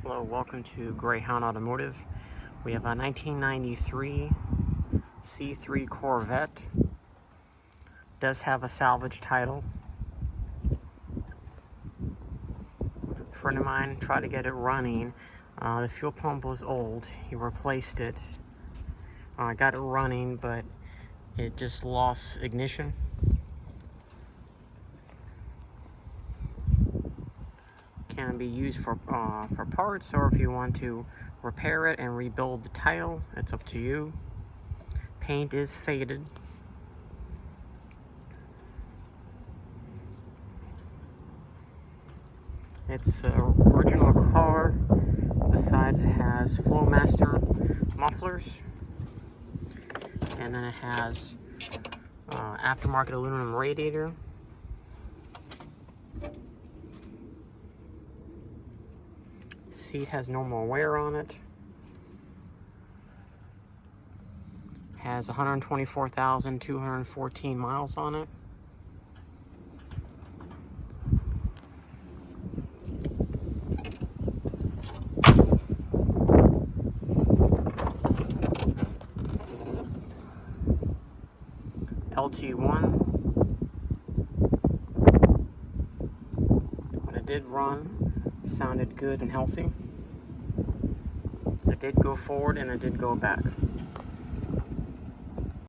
Hello, welcome to Greyhound Automotive. We have a 1993 C3 Corvette. Does have a salvage title. A friend of mine tried to get it running. The fuel pump was old. He replaced it. Got it running, but it just lost ignition. Can be used for parts, or if you want to repair it and rebuild the title, it's up to you. Paint is faded. It's an original car. Besides, it has Flowmaster mufflers, and then it has aftermarket aluminum radiator. Seat has no more wear on it. Has 124,214 miles on it. LT1. When it did run, sounded good and healthy. It did go forward and it did go back.